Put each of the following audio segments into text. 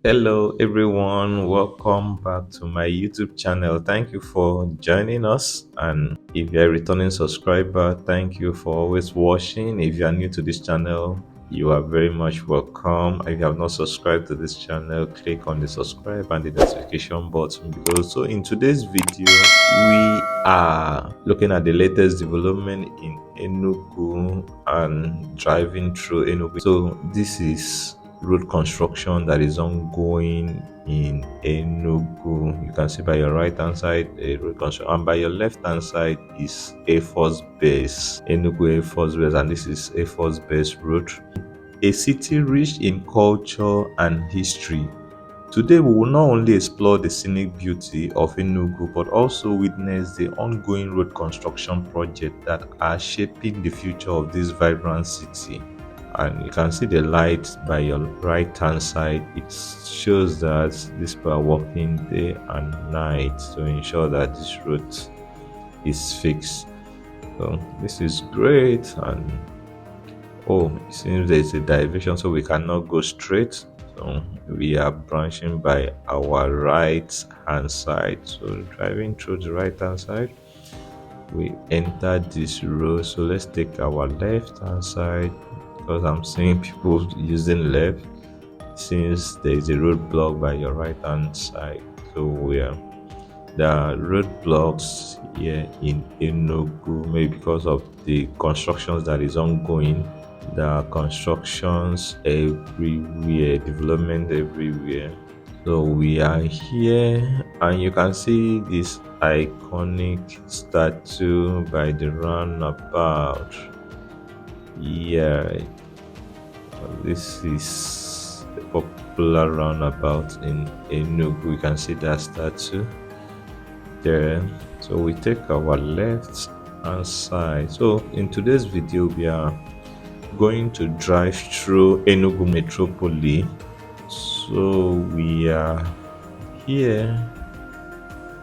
Hello, everyone. Welcome back to my YouTube channel. Thank you for joining us. And if you're a returning subscriber, thank you for always watching. If you are new to this channel, you are very much welcome. If you have not subscribed to this channel, click on the subscribe and the notification button below. So, in today's video, we are looking at the latest development in Enugu and driving through Enugu. So, this is road construction that is ongoing in Enugu. You can see by your right hand side a road construction, and by your left hand side is Air Force Base, Enugu Air Force Base, and this is Air Force Base Road. A city rich in culture and history. Today, we will not only explore the scenic beauty of Enugu but also witness the ongoing road construction projects that are shaping the future of this vibrant city. And you can see the light by your right hand side. It shows that these people are working day and night to ensure that this route is fixed. So this is great. And oh, it seems there is a diversion, so we cannot go straight. So we are branching by our right hand side. So driving through the right hand side, we enter this road. So let's take our left hand side because I'm seeing people using left since there is a roadblock by your right hand side. So we are there are roadblocks here in Enugu, maybe because of the constructions that is ongoing. There are constructions everywhere, development everywhere. So we are here, and you can see this iconic statue by the roundabout. Yeah, this is a popular roundabout in Enugu. You can see that statue there. So we take our left hand side. So in today's video, we are going to drive through Enugu metropolis. So we are here,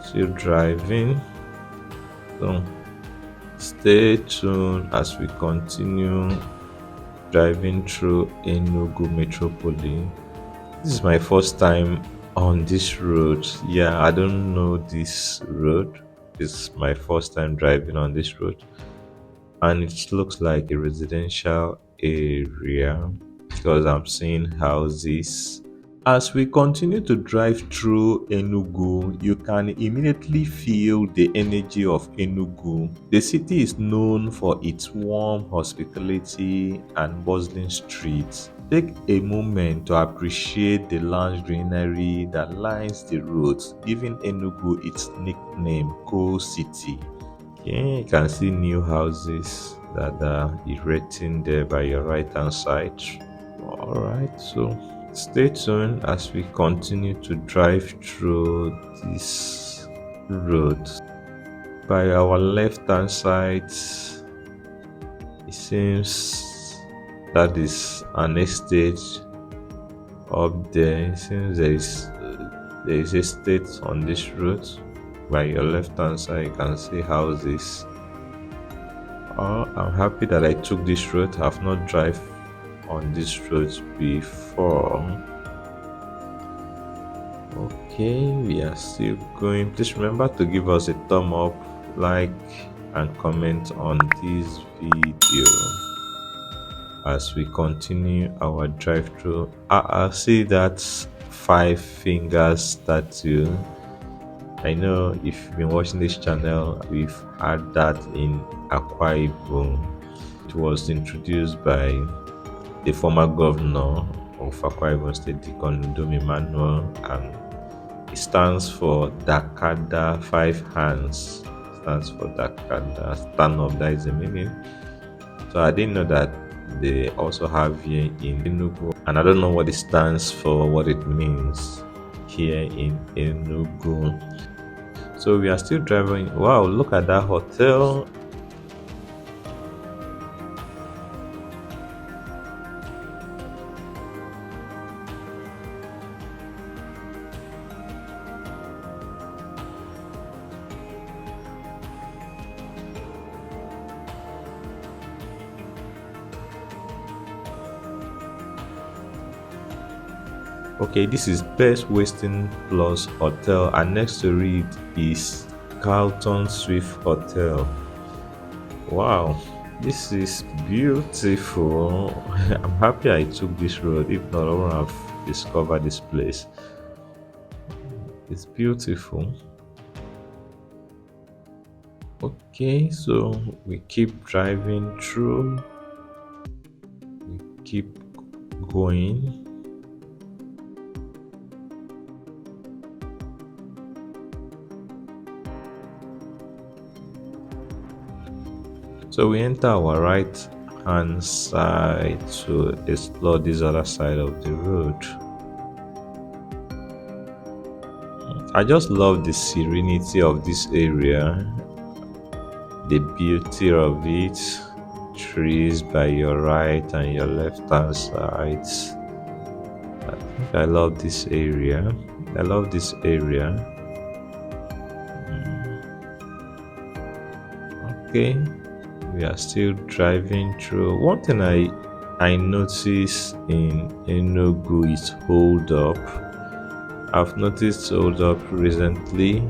still driving. So stay tuned as we continue driving through Enugu metropolis. This is my first time on this road. Yeah, I don't know this road. This is my first time driving on this road, and it looks like a residential area because I'm seeing houses. As we continue to drive through Enugu, you can immediately feel the energy of Enugu. The city is known for its warm hospitality and bustling streets. Take a moment to appreciate the lush greenery that lines the roads, giving Enugu its nickname, Coal City. Okay, you can see new houses that are erecting there by your right hand side. Alright, so stay tuned as we continue to drive through this road. By our left hand side, it seems that is an estate up there. It seems there is estate on this road. By your left hand side, you can see houses. Oh, I'm happy that I took this road. I've not drive on this road before. Okay, we are still going. Please remember to give us a thumb up, like, and comment on this video as we continue our drive through. I see that five fingers statue. I know if you've been watching this channel, we've had that in Akwa Ibom. It was introduced by the former governor of Akwa Ibom State, the Colonization Emmanuel, and it stands for Dakada, five hands. Stands for Dakada, stand up. That is the meaning. So I didn't know that they also have here in Enugu, and I don't know what it stands for, what it means here in Enugu. So we are still driving. Wow, look at that hotel. Okay, this is Best Western Plus Hotel, and next to it is Carlton Swift Hotel. Wow, this is beautiful. I'm happy I took this road. If not, I wouldn't have discovered this place. It's beautiful. Okay, so we keep driving through, keep going. So we enter our right hand side to explore this other side of the road. I just love the serenity of this area, the beauty of it. Trees by your right and your left hand sides. I think I love this area. I love this area. Okay, we are still driving through. One thing I noticed in Enugu is hold up. I've noticed hold up recently,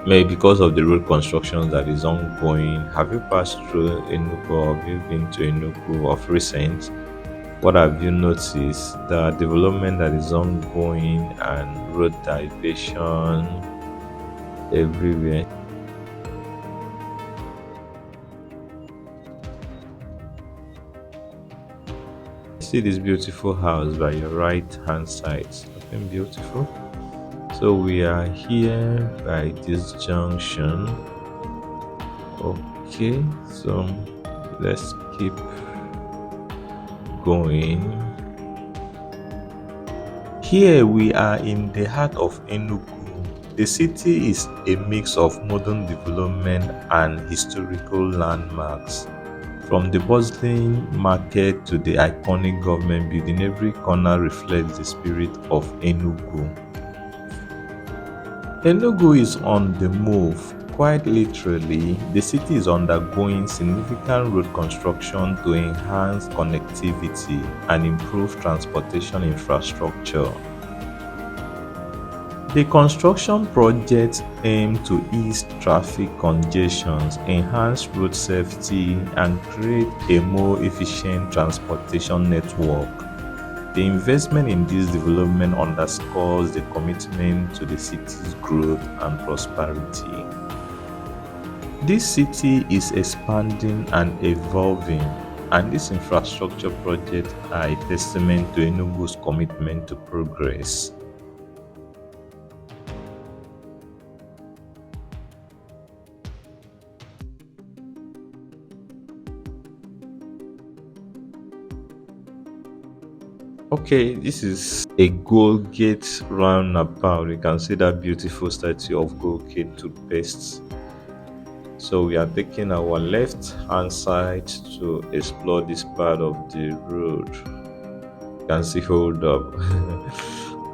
maybe because of the road construction that is ongoing. Have you passed through Enugu or have you been to Enugu of recent? What have you noticed? The development that is ongoing and road diversion everywhere. See this beautiful house by your right hand side. It's looking beautiful. So we are here by this junction. Okay, so let's keep going. Here we are in the heart of Enugu. The city is a mix of modern development and historical landmarks. From the bustling market to the iconic government building, every corner reflects the spirit of Enugu. Enugu is on the move. Quite literally, the city is undergoing significant road construction to enhance connectivity and improve transportation infrastructure. The construction projects aim to ease traffic congestions, enhance road safety, and create a more efficient transportation network. The investment in this development underscores the commitment to the city's growth and prosperity. This city is expanding and evolving, and these infrastructure projects are a testament to Enugu's commitment to progress. Okay, this is a Gold Gate roundabout. You can see that beautiful statue of Gold Gate toothpaste. So we are taking our left hand side to explore this part of the road. You can see hold up.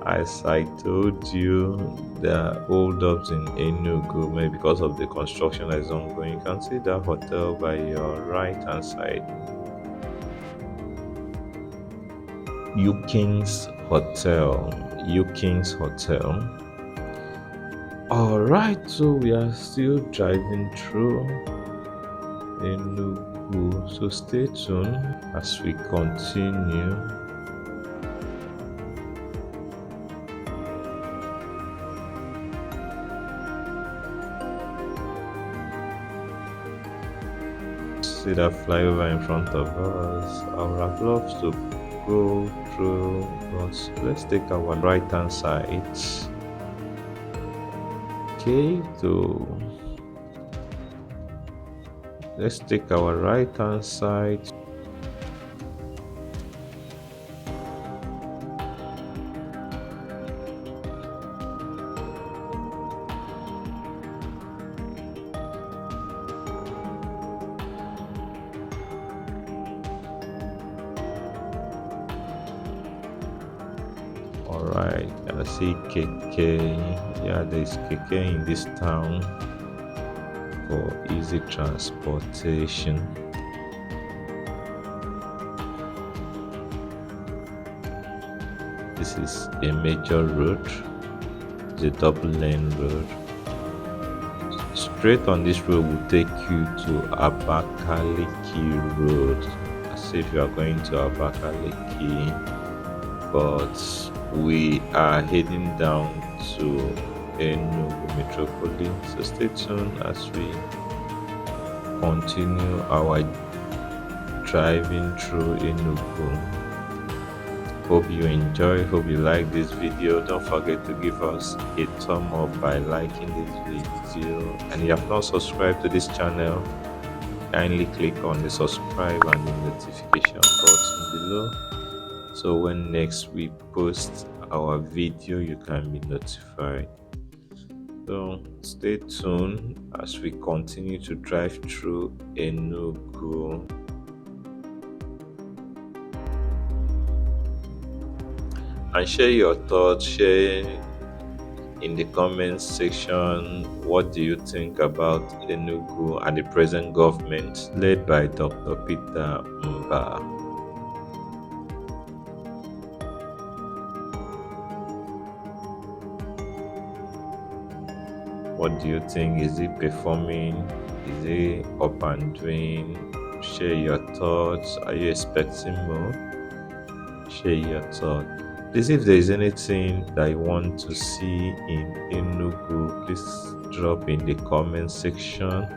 As I told you, there are hold ups in Enugu, maybe because of the construction that is ongoing. You can see that hotel by your right hand side. Uking's Hotel. Uking's Hotel. Alright, so we are still driving through Enugu. So stay tuned as we continue. See that flyover in front of us. I would have loved to go through, but let's take our right hand side. Okay, so let's take our right hand side. Alright, I see keke. Yeah, there's keke in this town for easy transportation. this is a major road. It's a double lane road. Straight on this road will take you to Abakaliki Road, as if you are going to Abakaliki, but we are heading down to Enugu metropolis. So stay tuned as we continue our driving through Enugu. Hope you enjoy, hope you like this video. Don't forget to give us a thumb up by liking this video, and if you have not subscribed to this channel, kindly click on the subscribe and the notification button below, so when next we post our video you can be notified. So stay tuned as we continue to drive through Enugu. And share your thoughts, share in the comments section what do you think about Enugu and the present government led by Dr. Peter Mba. What do you think? Is it performing? Is it up and doing? Share your thoughts. Are you expecting more? Share your thoughts. Please, if there is anything that you want to see in Enugu, please drop in the comment section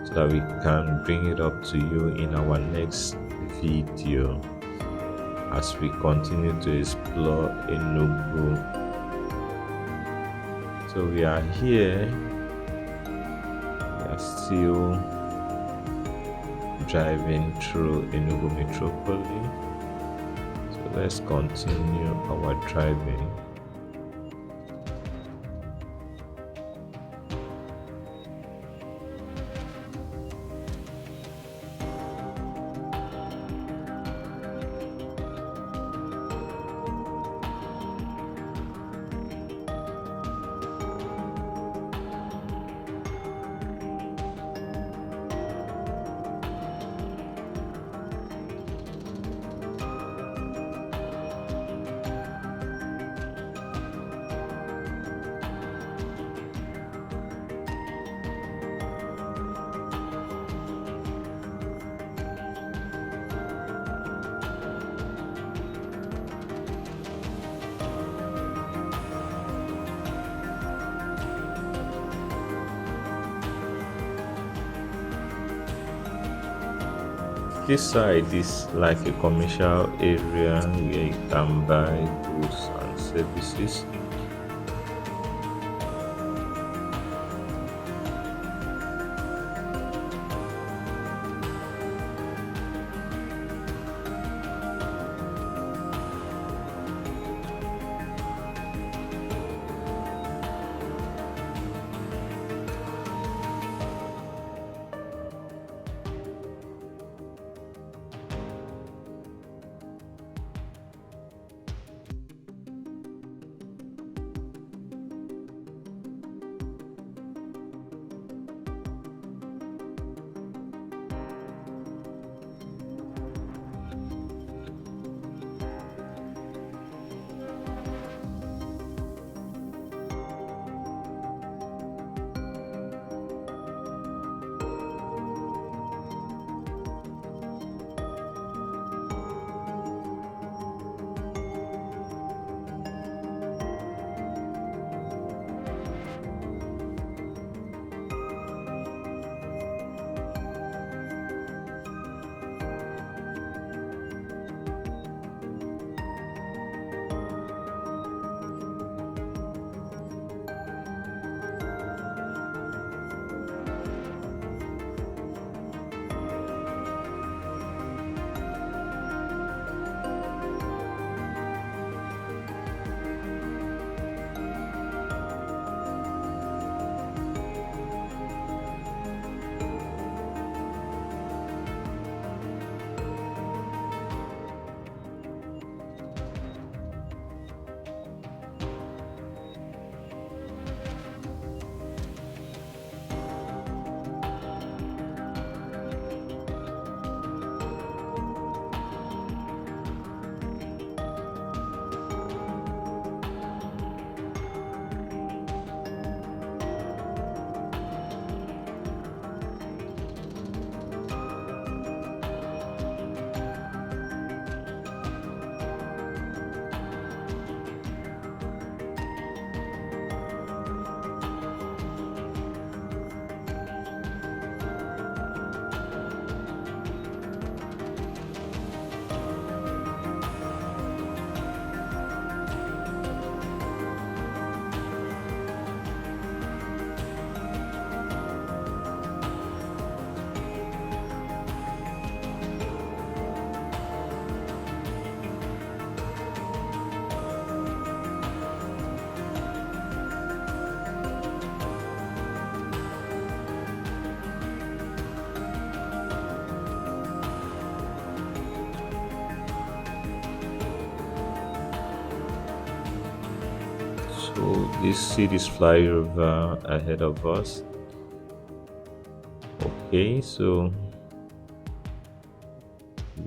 so that we can bring it up to you in our next video as we continue to explore Enugu. So we are here, we are still driving through Enugu metropolis. Let's continue our driving. This side is like a commercial area where you can buy goods and services. So this see this flyover ahead of us. Okay, so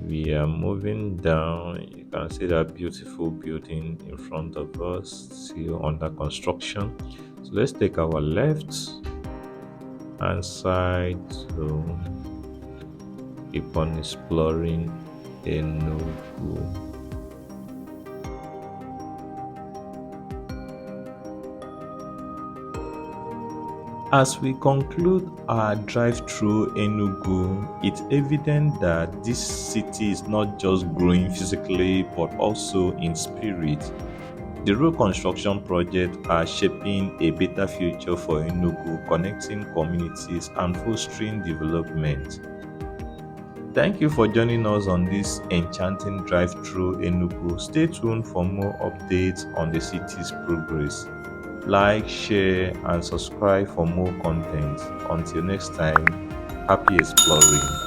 we are moving down. You can see that beautiful building in front of us, still under construction. So let's take our left hand side to keep on exploring Enugu. As we conclude our drive through Enugu, it's evident that this city is not just growing physically but also in spirit. The road construction projects are shaping a better future for Enugu, connecting communities and fostering development. Thank you for joining us on this enchanting drive through Enugu. Stay tuned for more updates on the city's progress. Like, share, and subscribe for more content. Until next time, happy exploring.